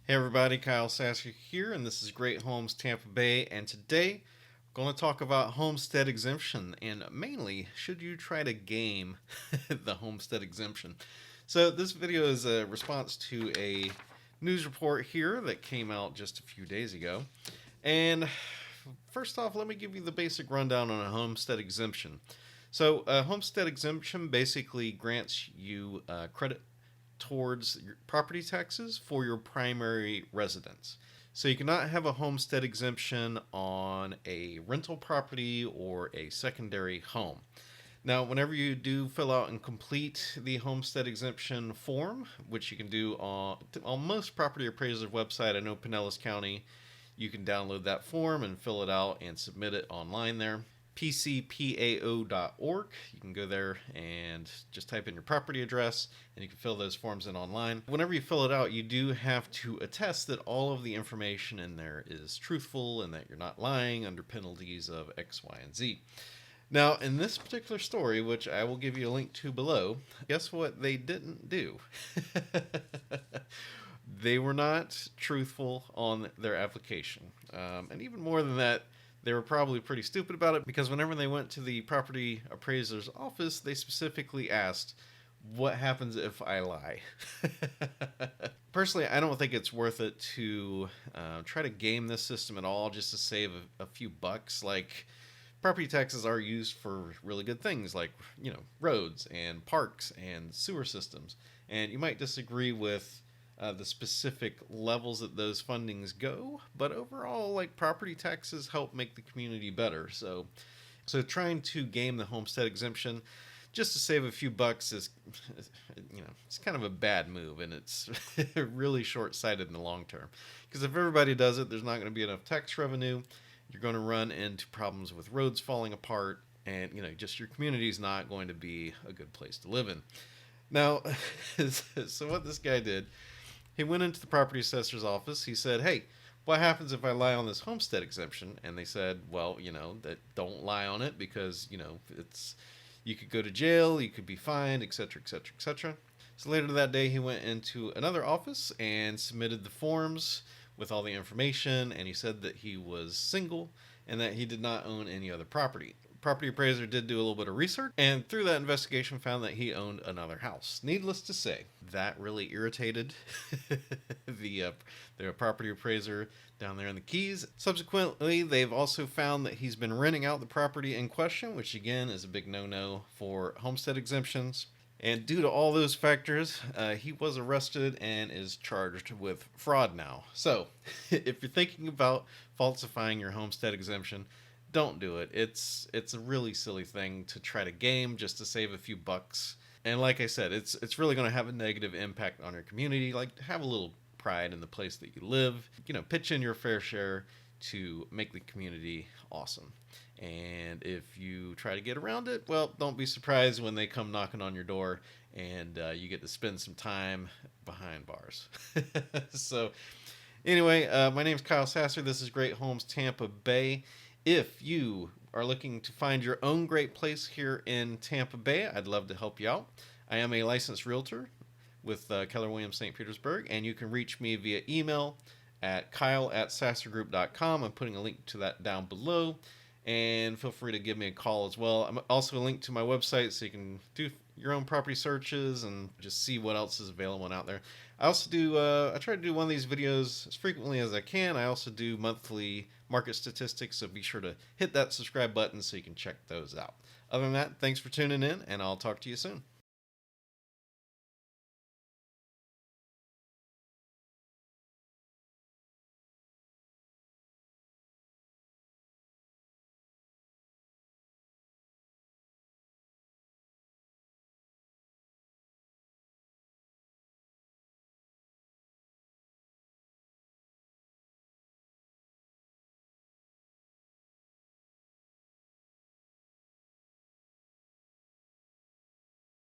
Hey everybody, Kyle Sasser here, and this is Great Homes Tampa Bay. And today we're going to talk about homestead exemption and mainly should you try to game the homestead exemption. So, this video is a response to a news report here that came out just a few days ago. And first off, let me give you the basic rundown on a homestead exemption. So, a homestead exemption basically grants you credit towards your property taxes for your primary residence. So you cannot have a homestead exemption on a rental property or a secondary home. Now, whenever you do fill out and complete the homestead exemption form, which you can do on most property appraisers' website, I know Pinellas County, you can download that form and fill it out and submit it online there. pcpao.org. You can go there and just type in your property address and you can fill those forms in online. Whenever you fill it out, you do have to attest that all of the information in there is truthful and that you're not lying under penalties of X, Y, and Z. Now, in this particular story, which I will give you a link to below, guess what they didn't do? They were not truthful on their application. And even more than that, they were probably pretty stupid about it because whenever they went to the property appraiser's office, they specifically asked, what happens if I lie? Personally, I don't think it's worth it to try to game this system at all just to save a few bucks. Like, property taxes are used for really good things like, roads and parks and sewer systems. And you might disagree with the specific levels that those fundings go, but overall, like, property taxes help make the community better. So trying to game the homestead exemption just to save a few bucks is, it's kind of a bad move, and it's really short-sighted in the long term. Because if everybody does it, there's not going to be enough tax revenue. You're going to run into problems with roads falling apart, and just your community is not going to be a good place to live in. Now, so what this guy did, he went into the property assessor's office. He said, "Hey, what happens if I lie on this homestead exemption?" And they said, "Well, that don't lie on it because it's you could go to jail, you could be fined, etc., etc., etc." So later that day, he went into another office and submitted the forms with all the information, and he said that he was single and that he did not own any other property. Property appraiser did do a little bit of research, and through that investigation found that he owned another house. Needless to say, that really irritated the property appraiser down there in the Keys. Subsequently, they've also found that he's been renting out the property in question, which again is a big no-no for homestead exemptions. And due to all those factors, he was arrested and is charged with fraud now. So, if you're thinking about falsifying your homestead exemption, don't do it. It's a really silly thing to try to game just to save a few bucks. And like I said, it's really going to have a negative impact on your community. Like, have a little pride in the place that you live. Pitch in your fair share to make the community awesome. And if you try to get around it, well, don't be surprised when they come knocking on your door and you get to spend some time behind bars. So, anyway, my name is Kyle Sasser. This is Great Homes Tampa Bay. If you are looking to find your own great place here in Tampa Bay, I'd love to help you out. I am a licensed realtor with Keller Williams St. Petersburg, and you can reach me via email at kyle@sassergroup.com. I'm putting a link to that down below, and feel free to give me a call as well. I'm also a link to my website so you can do your own property searches and just see what else is available out there. I also do, I try to do one of these videos as frequently as I can. I also do monthly market statistics, so be sure to hit that subscribe button so you can check those out. Other than that, thanks for tuning in, and I'll talk to you soon.